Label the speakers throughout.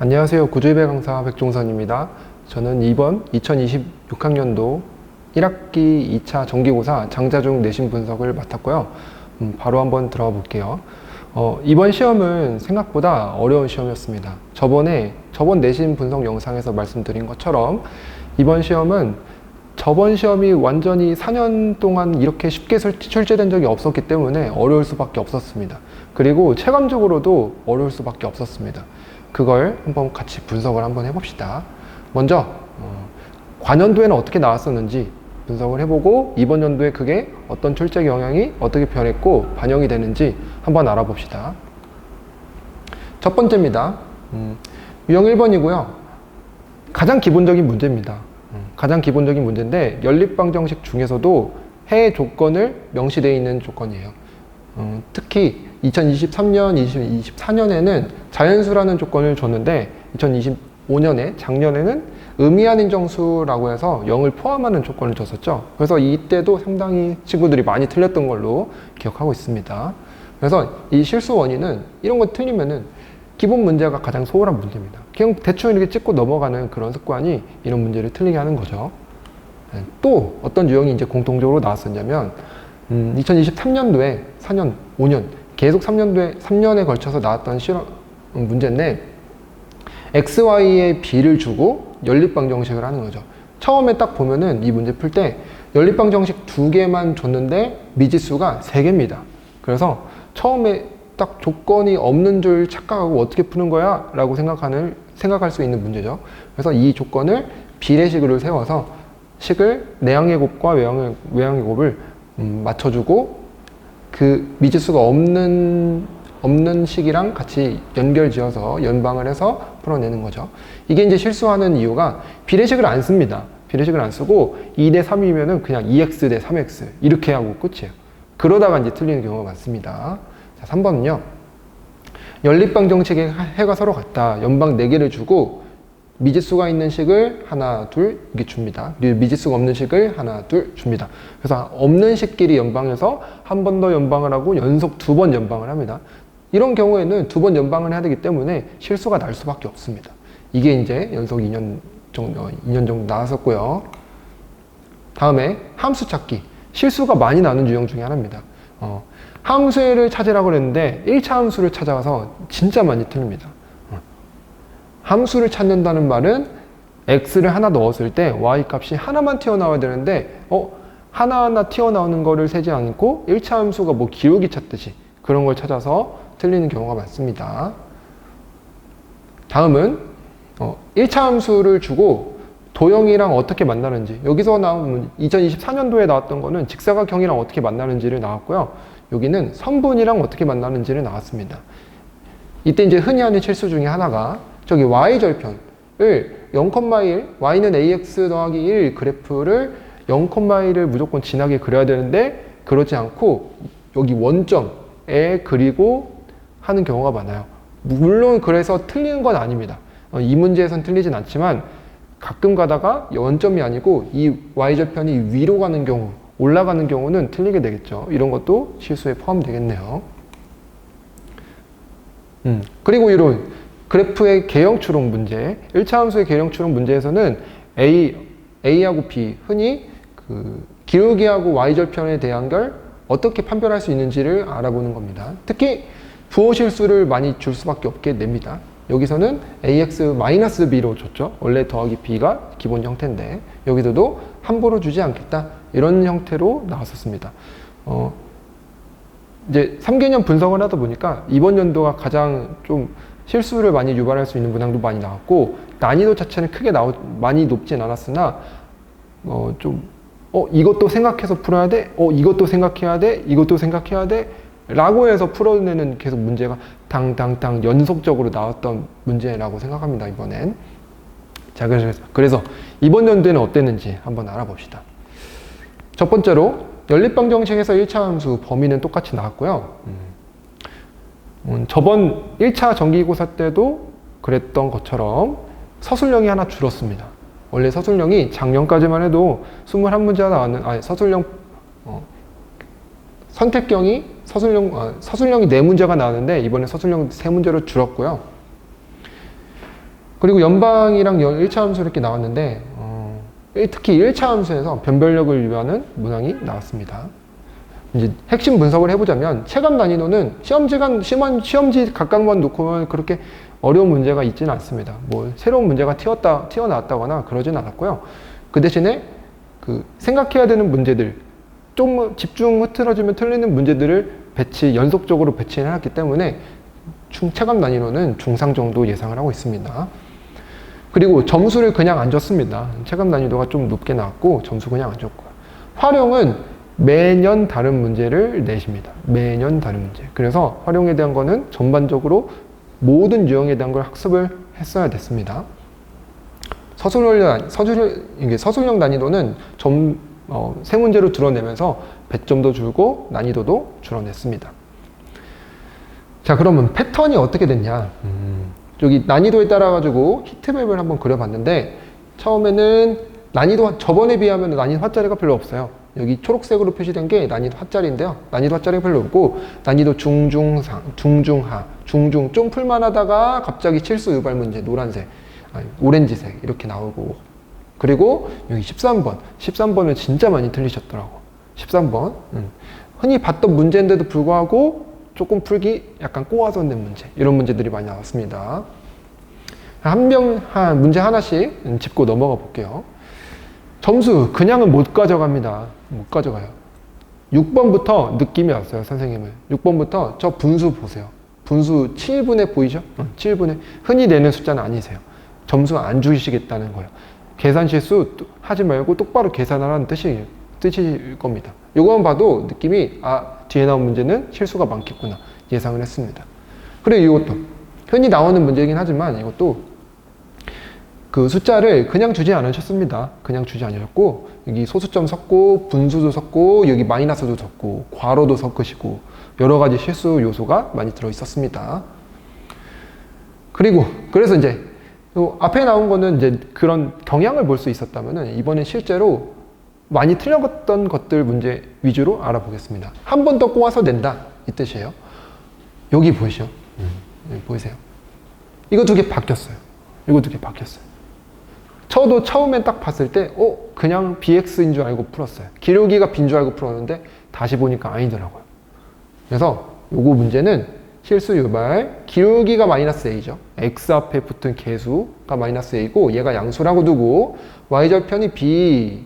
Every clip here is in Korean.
Speaker 1: 안녕하세요. 구조입의 강사 백종선입니다. 저는 이번 2026학년도 1학기 2차 정기고사 장자중 내신 분석을 맡았고요. 바로 한번 들어가 볼게요. 이번 시험은 생각보다 어려운 시험이었습니다. 저번 내신 분석 영상에서 말씀드린 것처럼 이번 시험은 저번 시험이 완전히 4년 동안 이렇게 쉽게 출제된 적이 없었기 때문에 어려울 수밖에 없었습니다. 그리고 체감적으로도 어려울 수밖에 없었습니다. 그걸 한번 같이 분석을 한번 해봅시다. 먼저 관연도에는 어떻게 나왔었는지 분석을 해보고 이번 연도에 그게 어떤 출제 경향이 어떻게 변했고 반영이 되는지 한번 알아봅시다. 첫 번째입니다. 유형 1번이고요. 가장 기본적인 문제입니다. 가장 기본적인 문제인데 연립방정식 중에서도 해 조건을 명시되어 있는 조건이에요. 특히 2023년, 2024년에는 자연수라는 조건을 줬는데 2025년에 작년에는 의미한 인정수라고 해서 0을 포함하는 조건을 줬었죠. 그래서 이때도 상당히 친구들이 많이 틀렸던 걸로 기억하고 있습니다. 그래서 이 실수 원인은 이런 거 틀리면은 기본 문제가 가장 소홀한 문제입니다. 그냥 대충 이렇게 찍고 넘어가는 그런 습관이 이런 문제를 틀리게 하는 거죠. 또 어떤 유형이 이제 공통적으로 나왔었냐면 2023년도에 4년, 5년 계속 3년에 걸쳐서 나왔던 실험 문제인데 XY에 B를 주고 연립방정식을 하는 거죠. 처음에 딱 보면은 이 문제 풀 때 연립방정식 2개만 줬는데 미지수가 3개입니다. 그래서 처음에 딱 조건이 없는 줄 착각하고 어떻게 푸는 거야? 라고 생각할 수 있는 문제죠. 그래서 이 조건을 비례식으로 세워서 식을 내항의 곱과 외항의 곱을 맞춰주고 그 미지수가 없는 식이랑 같이 연결지어서 연방을 해서 풀어내는 거죠. 이게 이제 실수하는 이유가 비례식을 안 씁니다. 비례식을 안 쓰고 2대 3이면은 그냥 2x 대 3x 이렇게 하고 끝이에요. 그러다가 이제 틀리는 경우가 많습니다. 자, 3번은요. 연립방정식의 해가 서로 같다. 연방 4개를 주고 미지수가 있는 식을 하나, 둘 이렇게 줍니다. 그리고 미지수가 없는 식을 하나, 둘 줍니다. 그래서 없는 식끼리 연방해서 한 번 더 연방을 하고 연속 2번 연방을 합니다. 이런 경우에는 2번 연방을 해야 되기 때문에 실수가 날 수밖에 없습니다. 이게 이제 연속 2년 정도 나왔었고요. 다음에 함수 찾기. 실수가 많이 나는 유형 중에 하나입니다. 함수를 찾으라고 그랬는데 1차 함수를 찾아가서 진짜 많이 틀립니다. 함수를 찾는다는 말은 x를 하나 넣었을 때 y 값이 하나만 튀어나와야 되는데 하나하나 튀어나오는 거를 세지 않고 1차 함수가 뭐 기울기 찾듯이 그런 걸 찾아서 틀리는 경우가 많습니다. 다음은 1차 함수를 주고 도형이랑 어떻게 만나는지 여기서 나온 2024년도에 나왔던 거는 직사각형이랑 어떻게 만나는지를 나왔고요. 여기는 선분이랑 어떻게 만나는지를 나왔습니다. 이때 이제 흔히 하는 실수 중에 하나가 저기 y절편을 0,1 y는 ax 더하기 1 그래프를 0,1을 무조건 진하게 그려야 되는데 그러지 않고 여기 원점에 그리고 하는 경우가 많아요. 물론 그래서 틀리는 건 아닙니다. 이 문제에선 틀리진 않지만 가끔 가다가 원점이 아니고 이 y절편이 위로 가는 경우 올라가는 경우는 틀리게 되겠죠. 이런 것도 실수에 포함되겠네요. 그리고 이런 그래프의 개형 추론 문제 1차 함수의 개형 추론 문제에서는 A하고 B 흔히 그 기울기하고 y절편의 대항결 어떻게 판별할 수 있는지를 알아보는 겁니다. 특히 부호 실수를 많이 줄 수밖에 없게 됩니다. 여기서는 ax-b로 줬죠. 원래 더하기 b가 기본 형태인데 여기서도 함부로 주지 않겠다. 이런 형태로 나왔었습니다. 이제 3개년 분석을 하다 보니까 이번 연도가 가장 좀 실수를 많이 유발할 수 있는 문항도 많이 나왔고 난이도 자체는 크게 많이 높진 않았으나 이것도 생각해서 풀어야 돼? 이것도 생각해야 돼? 이것도 생각해야 돼? 라고 해서 풀어내는 계속 문제가 당당당 연속적으로 나왔던 문제라고 생각합니다. 이번엔. 자, 그래서 이번 연도에는 어땠는지 한번 알아봅시다. 첫 번째로 연립방정식에서 1차 함수 범위는 똑같이 나왔고요. 저번 1차 정기고사 때도 그랬던 것처럼 서술형이 하나 줄었습니다. 원래 서술형이 작년까지만 해도 21문제가 나왔는, 서술형, 선택형이 서술형이 4문제가 나왔는데 이번에 서술형 3문제로 줄었고요. 그리고 연방이랑 1차 함수 이렇게 나왔는데 특히 1차 함수에서 변별력을 위하는 문항이 나왔습니다. 이제 핵심 분석을 해보자면 체감 난이도는 시험지 각각만 놓고 그렇게 어려운 문제가 있지는 않습니다. 뭐 새로운 문제가 튀어나왔다거나 그러진 않았고요. 그 대신에 그 생각해야 되는 문제들, 좀 집중 흐트러지면 틀리는 문제들을 연속적으로 배치해놨기 때문에 체감 난이도는 중상 정도 예상을 하고 있습니다. 그리고 점수를 그냥 안 줬습니다. 체감 난이도가 좀 높게 나왔고 점수 그냥 안 줬고요. 활용은 매년 다른 문제를 내십니다. 매년 다른 문제. 그래서 활용에 대한 거는 전반적으로 모든 유형에 대한 걸 학습을 했어야 됐습니다. 서술형 난이도는 세 문제로 줄어내면서 배점도 줄고 난이도도 줄어냈습니다. 자, 그러면 패턴이 어떻게 됐냐? 여기 난이도에 따라 가지고 히트맵을 한번 그려봤는데 처음에는 난이도 저번에 비하면 난이도 화짜리가 별로 없어요. 여기 초록색으로 표시된 게 난이도 화짜리인데요. 난이도 화짜리가 별로 없고 난이도 중중상, 중중하, 중중 좀 풀만하다가 갑자기 실수 유발 문제 노란색, 오렌지색 이렇게 나오고 그리고 여기 13번을 진짜 많이 틀리셨더라고. 13번 흔히 봤던 문제인데도 불구하고 조금 풀기 약간 꼬아서 낸 문제 이런 문제들이 많이 나왔습니다. 문제 하나씩 짚고 넘어가 볼게요. 점수 그냥은 못 가져갑니다. 못 가져가요. 6번부터 느낌이 왔어요. 선생님은 6번부터 저 분수 보세요. 분수 7분의 보이죠? 7분의 흔히 내는 숫자는 아니세요. 점수 안 주시겠다는 거예요. 계산 실수 하지 말고 똑바로 계산하라는 뜻일 겁니다. 이거만 봐도 느낌이 뒤에 나온 문제는 실수가 많겠구나 예상을 했습니다. 그리고 이것도 흔히 나오는 문제이긴 하지만 이것도 그 숫자를 그냥 주지 않으셨습니다. 그냥 주지 않으셨고 여기 소수점 섞고 분수도 섞고 여기 마이너스도 섞고 괄호도 섞으시고 여러 가지 실수 요소가 많이 들어 있었습니다. 그래서 이제 앞에 나온 거는 이제 그런 경향을 볼 수 있었다면은 이번엔 실제로 많이 틀렸던 것들 문제 위주로 알아보겠습니다. 한 번 더 꼬아서 낸다 이 뜻이에요. 여기 보이시죠? 여기 보이세요? 이거 두 개 바뀌었어요. 저도 처음에 딱 봤을 때 그냥 BX인 줄 알고 풀었어요. 기울기가 빈 줄 알고 풀었는데 다시 보니까 아니더라고요. 그래서 요거 문제는 실수 유발, 기울기가 마이너스 A죠. X 앞에 붙은 개수가 마이너스 A고 얘가 양수라고 두고 Y절편이 B,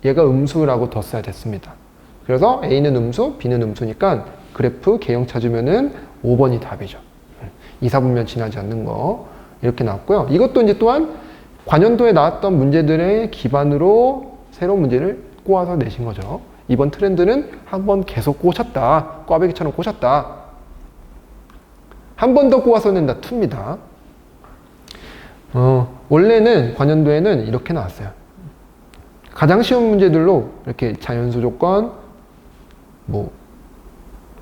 Speaker 1: 얘가 음수라고 뒀어야 됐습니다. 그래서 A는 음수, B는 음수니까 그래프 개형 찾으면은 5번이 답이죠. 2, 4분면 지나지 않는 거 이렇게 나왔고요. 이것도 이제 또한 관연도에 나왔던 문제들의 기반으로 새로운 문제를 꼬아서 내신 거죠. 이번 트렌드는 한 번 계속 꼬셨다. 꽈배기처럼 꼬셨다. 한 번 더 꼬아서 낸다. 2입니다. 원래는 관연도에는 이렇게 나왔어요. 가장 쉬운 문제들로 이렇게 자연수 조건,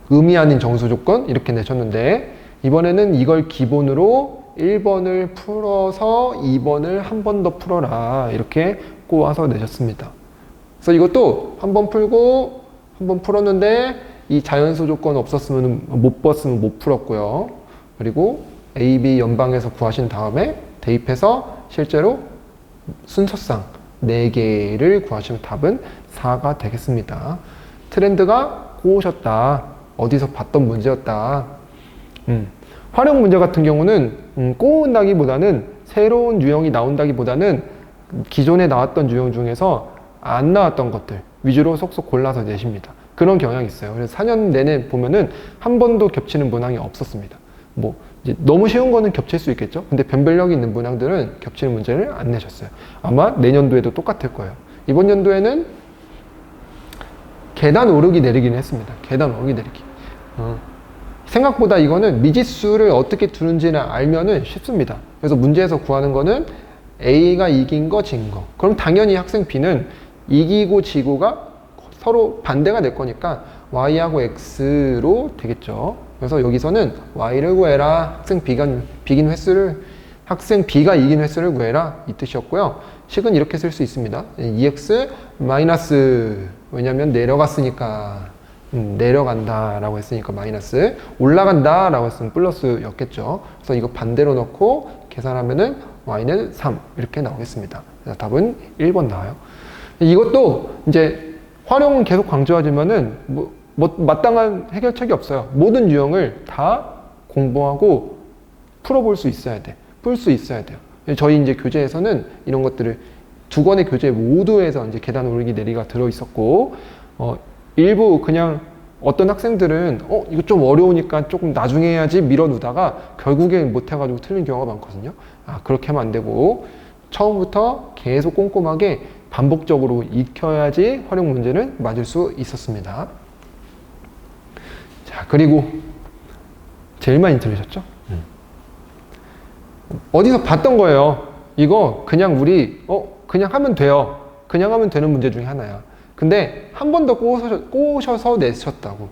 Speaker 1: 의미 아닌 정수 조건 이렇게 내셨는데 이번에는 이걸 기본으로 1번을 풀어서 2번을 한 번 더 풀어라 이렇게 꼬아서 내셨습니다. 그래서 이것도 한 번 풀고 한 번 풀었는데 이 자연수 조건 없었으면 못 풀었고요. 그리고 A, B 연방에서 구하신 다음에 대입해서 실제로 순서상 4개를 구하시면 답은 4가 되겠습니다. 트렌드가 꼬우셨다. 어디서 봤던 문제였다. 활용 문제 같은 경우는 꼬운다기보다는 새로운 유형이 나온다기보다는 기존에 나왔던 유형 중에서 안 나왔던 것들 위주로 속속 골라서 내십니다. 그런 경향이 있어요. 그래서 4년 내내 보면은 한 번도 겹치는 문항이 없었습니다. 이제 너무 쉬운 거는 겹칠 수 있겠죠. 근데 변별력이 있는 문항들은 겹치는 문제를 안 내셨어요. 아마 내년도에도 똑같을 거예요. 이번 연도에는 계단 오르기 내리기는 했습니다. 계단 오르기 내리기. 생각보다 이거는 미지수를 어떻게 두는지를 알면은 쉽습니다. 그래서 문제에서 구하는 거는 A가 이긴 거, 진 거. 그럼 당연히 학생 B는 이기고 지고가 서로 반대가 될 거니까 Y하고 X로 되겠죠. 그래서 여기서는 Y를 구해라. 학생 B가 이긴 횟수를 구해라. 이 뜻이었고요. 식은 이렇게 쓸 수 있습니다. 2x 마이너스, 왜냐면 내려갔으니까 내려간다 라고 했으니까 마이너스, 올라간다 라고 했으면 플러스였겠죠. 그래서 이거 반대로 넣고 계산하면은 y는 3 이렇게 나오겠습니다. 그래서 답은 1번 나와요. 이것도 이제 활용은 계속 강조하지만은 마땅한 해결책이 없어요. 모든 유형을 다 공부하고 풀어볼 수 있어야 돼. 풀 수 있어야 돼요. 저희 이제 교재에서는 이런 것들을 두 권의 교재 모두에서 이제 계단 오르기 내리가 들어 있었고, 일부 그냥 어떤 학생들은 이거 좀 어려우니까 조금 나중에 해야지 밀어두다가 결국엔 못해가지고 틀린 경우가 많거든요. 그렇게 하면 안 되고 처음부터 계속 꼼꼼하게 반복적으로 익혀야지 활용 문제는 맞을 수 있었습니다. 자, 그리고 제일 많이 들으셨죠? 어디서 봤던 거예요. 이거 그냥 우리 그냥 하면 돼요. 그냥 하면 되는 문제 중에 하나야. 근데 한 번 더 꼬셔서 내셨다고.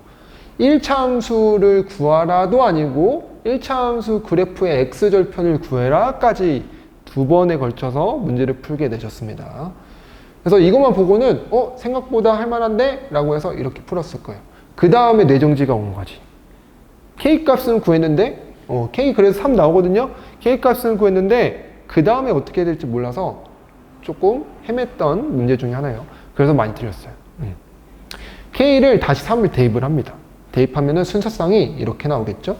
Speaker 1: 1차 함수를 구하라도 아니고 1차 함수 그래프의 x절편을 구해라까지 두 번에 걸쳐서 문제를 풀게 되셨습니다. 그래서 이것만 보고는 생각보다 할만한데? 라고 해서 이렇게 풀었을 거예요. 그 다음에 뇌정지가 온 거지. k 값은 구했는데 k 그래서 3 나오거든요. k 값은 구했는데 그 다음에 어떻게 해야 될지 몰라서 조금 헤맸던 문제 중에 하나예요. 그래서 많이 틀렸어요. k를 다시 3을 대입을 합니다. 대입하면은 순서상이 이렇게 나오겠죠.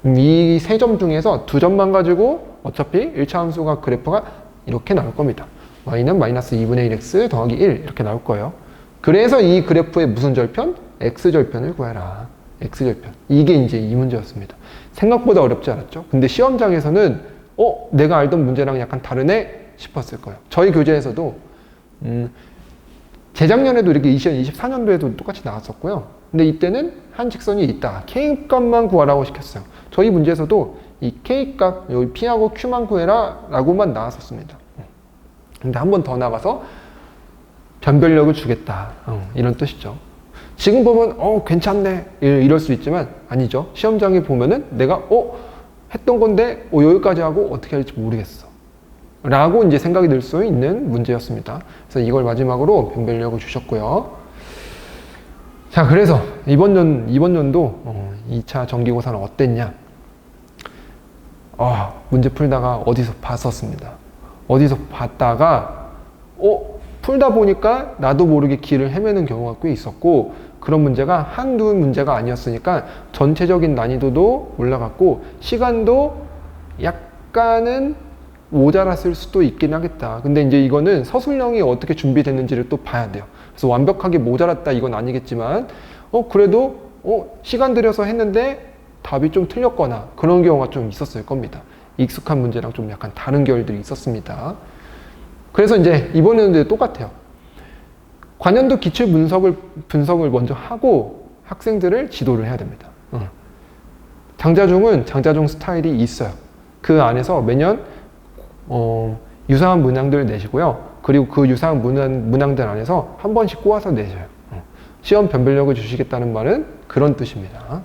Speaker 1: 이 세 점 중에서 두 점만 가지고 어차피 1차 함수가 그래프가 이렇게 나올 겁니다. y는 마이너스 2분의 1x 더하기 1 이렇게 나올 거예요. 그래서 이 그래프의 무슨 절편? x절편을 구해라. x절편. 이게 이제 이 문제였습니다. 생각보다 어렵지 않았죠? 근데 시험장에서는 내가 알던 문제랑 약간 다르네 싶었을 거예요. 저희 교재에서도 재작년에도 이렇게 2024년도에도 똑같이 나왔었고요. 근데 이때는 한 직선이 있다. k 값만 구하라고 시켰어요. 저희 문제에서도 이 k 값, 여기 p하고 q만 구해라 라고만 나왔었습니다. 근데 한 번 더 나가서 변별력을 주겠다. 이런 뜻이죠. 지금 보면 괜찮네 이럴 수 있지만 아니죠. 시험장에 보면은 내가 했던 건데 여기까지 하고 어떻게 할지 모르겠어 라고 이제 생각이 들 수 있는 문제였습니다. 그래서 이걸 마지막으로 변별력을 주셨고요. 자, 그래서 이번 연도 2차 정기고사는 어땠냐? 문제 풀다가 어디서 봤었습니다. 어디서 봤다가 풀다 보니까 나도 모르게 길을 헤매는 경우가 꽤 있었고, 그런 문제가 한두 문제가 아니었으니까 전체적인 난이도도 올라갔고 시간도 약간은 모자랐을 수도 있긴 하겠다. 근데 이제 이거는 서술형이 어떻게 준비됐는지를 또 봐야 돼요. 그래서 완벽하게 모자랐다 이건 아니겠지만 그래도 시간 들여서 했는데 답이 좀 틀렸거나 그런 경우가 좀 있었을 겁니다. 익숙한 문제랑 좀 약간 다른 결들이 있었습니다. 그래서 이제 이번에는 똑같아요. 관연도 기출 분석을 먼저 하고 학생들을 지도를 해야 됩니다. 장자중은 장자중 스타일이 있어요. 그 안에서 매년 유사한 문항들 내시고요. 그리고 그 유사한 문항들 안에서 한 번씩 꼬아서 내셔요. 시험 변별력을 주시겠다는 말은 그런 뜻입니다.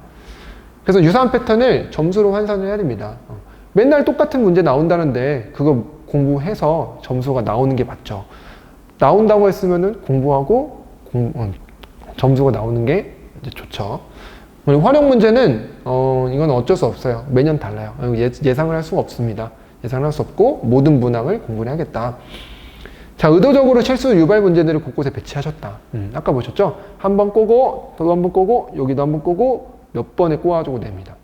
Speaker 1: 그래서 유사한 패턴을 점수로 환산을 해야 됩니다. 맨날 똑같은 문제 나온다는데 그거 공부해서 점수가 나오는 게 맞죠. 나온다고 했으면은 공부하고 점수가 나오는 게 이제 좋죠. 활용 문제는 이건 어쩔 수 없어요. 매년 달라요. 예상을 할 수가 없습니다. 예상을 할 수 없고 모든 문항을 공부를 해야겠다. 자, 의도적으로 실수 유발 문제들을 곳곳에 배치하셨다. 아까 보셨죠? 한 번 꼬고 또 한 번 꼬고 여기도 한 번 꼬고 몇 번에 꼬아주고 냅니다.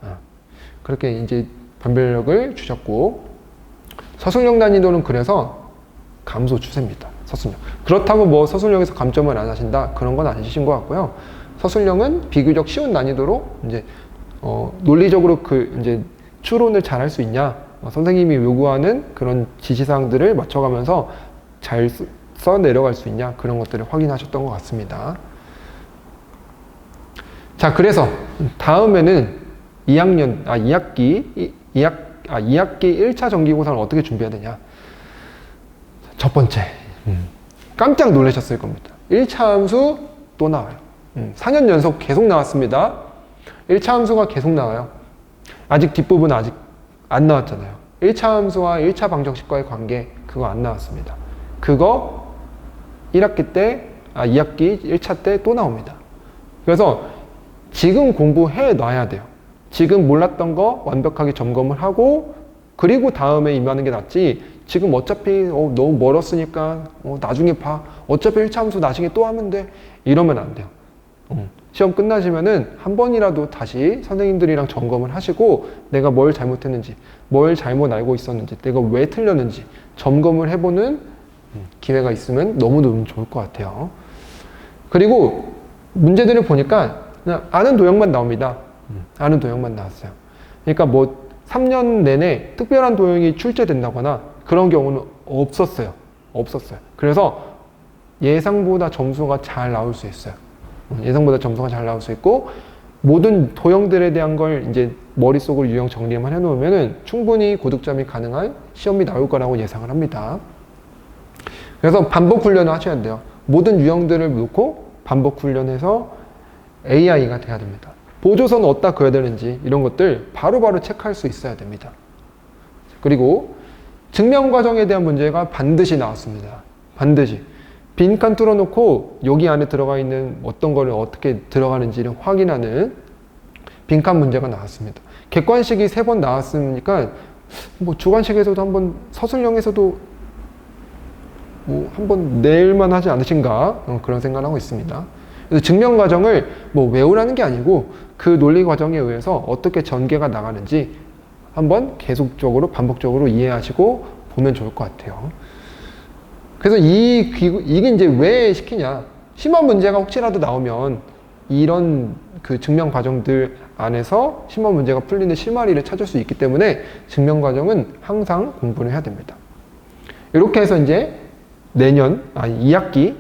Speaker 1: 그렇게 이제 변별력을 주셨고, 서술형 난이도는 그래서 감소 추세입니다. 서술형. 그렇다고 뭐 서술형에서 감점을 안 하신다 그런 건 아니신 것 같고요. 서술형은 비교적 쉬운 난이도로 이제 논리적으로 이제 추론을 잘 할 수 있냐, 선생님이 요구하는 그런 지시사항들을 맞춰가면서 잘 써 내려갈 수 있냐 그런 것들을 확인하셨던 것 같습니다. 자, 그래서 다음에는 2학기 1차 정기고사를 어떻게 준비해야 되냐. 첫 번째, 깜짝 놀라셨을 겁니다. 1차 함수 또 나와요. 4년 연속 계속 나왔습니다. 1차 함수가 계속 나와요. 아직 뒷부분은 아직 안 나왔잖아요. 1차 함수와 1차 방정식과의 관계, 그거 안 나왔습니다. 그거 2학기 1차 때 또 나옵니다. 그래서 지금 공부해 놔야 돼요. 지금 몰랐던 거 완벽하게 점검을 하고 그리고 다음에 임하는 게 낫지. 지금 어차피 너무 멀었으니까 나중에 봐. 어차피 1차 함수 나중에 또 하면 돼. 이러면 안 돼요. 시험 끝나시면은 한 번이라도 다시 선생님들이랑 점검을 하시고 내가 뭘 잘못했는지, 뭘 잘못 알고 있었는지, 내가 왜 틀렸는지 점검을 해보는 기회가 있으면 너무너무 좋을 것 같아요. 그리고 문제들을 보니까 그냥 아는 도형만 나옵니다. 아는 도형만 나왔어요. 그러니까 뭐 3년 내내 특별한 도형이 출제된다거나 그런 경우는 없었어요. 그래서 예상보다 점수가 잘 나올 수 있어요. 예상보다 점수가 잘 나올 수 있고 모든 도형들에 대한 걸 이제 머릿속으로 유형 정리만 해놓으면은 충분히 고득점이 가능한 시험이 나올 거라고 예상을 합니다. 그래서 반복 훈련을 하셔야 돼요. 모든 유형들을 놓고 반복 훈련해서 AI가 돼야 됩니다. 보조선 어디다 그어야 되는지 이런 것들 바로바로 체크할 수 있어야 됩니다. 그리고 증명 과정에 대한 문제가 반드시 나왔습니다. 반드시. 빈칸 뚫어놓고 여기 안에 들어가 있는 어떤 거를 어떻게 들어가는지를 확인하는 빈칸 문제가 나왔습니다. 객관식이 3번 나왔으니까 뭐 주관식에서도 한번 서술형에서도 뭐 한번 낼만 하지 않으신가 그런 생각을 하고 있습니다. 그래서 증명 과정을 뭐 외우라는 게 아니고 그 논리 과정에 의해서 어떻게 전개가 나가는지 한번 계속적으로 반복적으로 이해하시고 보면 좋을 것 같아요. 그래서 이게 이제 왜 시키냐. 심화 문제가 혹시라도 나오면 이런 그 증명 과정들 안에서 심화 문제가 풀리는 실마리를 찾을 수 있기 때문에 증명 과정은 항상 공부를 해야 됩니다. 이렇게 해서 이제 내년, 2학기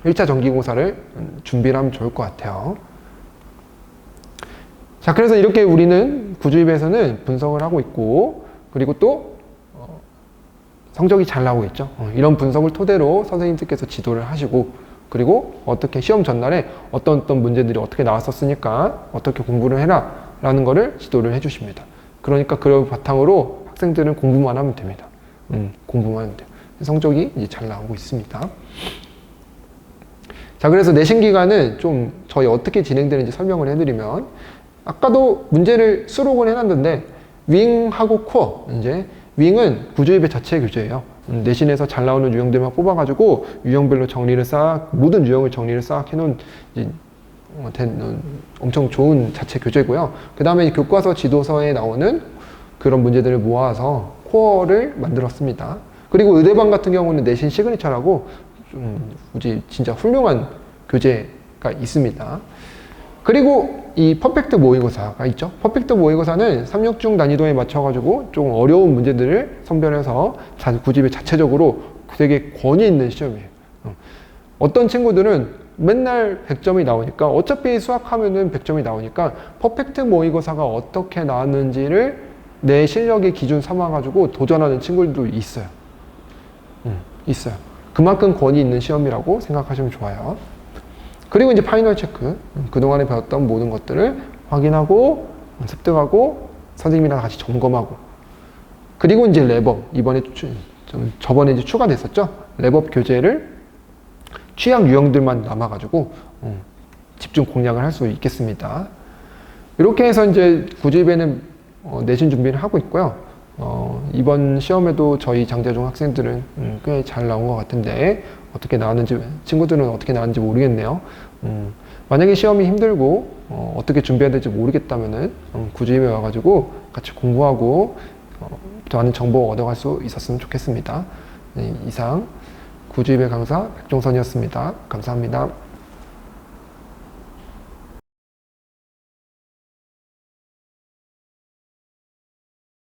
Speaker 1: 1차 정기고사를 준비를 하면 좋을 것 같아요. 자, 그래서 이렇게 우리는 구주입에서는 분석을 하고 있고, 그리고 또 성적이 잘 나오고 있죠. 이런 분석을 토대로 선생님들께서 지도를 하시고, 그리고 어떻게 시험 전날에 어떤 문제들이 어떻게 나왔었으니까 어떻게 공부를 해라 라는 거를 지도를 해주십니다. 그러니까 그 바탕으로 학생들은 공부만 하면 됩니다. 공부만 하면 돼요. 성적이 이제 잘 나오고 있습니다. 자, 그래서 내신 기간은 좀 저희 어떻게 진행되는지 설명을 해드리면, 아까도 문제를 수록을 해놨는데 윙하고 코어, 이제 윙은 구주입의 자체 교재예요. 내신에서 잘 나오는 유형들만 뽑아가지고 유형별로 정리를 모든 유형을 정리를 싹 해놓은 이제 엄청 좋은 자체 교재고요. 그 다음에 교과서 지도서에 나오는 그런 문제들을 모아서 코어를 만들었습니다. 그리고 의대반 같은 경우는 내신 시그니처라고 진짜 훌륭한 교재가 있습니다. 그리고 이 퍼펙트 모의고사가 있죠. 퍼펙트 모의고사는 366 난이도에 맞춰가지고 좀 어려운 문제들을 선별해서 구집에 자체적으로 되게 권위 있는 시험이에요. 어떤 친구들은 맨날 100점이 나오니까 어차피 수학하면은 100점이 나오니까 퍼펙트 모의고사가 어떻게 나왔는지를 내 실력의 기준 삼아가지고 도전하는 친구들도 있어요. 있어요. 그만큼 권위 있는 시험이라고 생각하시면 좋아요. 그리고 이제 파이널 체크. 그동안에 배웠던 모든 것들을 확인하고, 습득하고, 선생님이랑 같이 점검하고. 그리고 이제 랩업. 저번에 이제 추가됐었죠? 랩업 교재를 취약 유형들만 남아가지고, 집중 공략을 할 수 있겠습니다. 이렇게 해서 이제 구집에는 내신 준비를 하고 있고요. 이번 시험에도 저희 장자중 학생들은 꽤 잘 나온 것 같은데 어떻게 나왔는지, 친구들은 어떻게 나왔는지 모르겠네요. 만약에 시험이 힘들고 어떻게 준비해야 될지 모르겠다면은 구주임에 와가지고 같이 공부하고 더 많은 정보 얻어갈 수 있었으면 좋겠습니다. 네, 이상 구주임의 강사 백종선이었습니다. 감사합니다.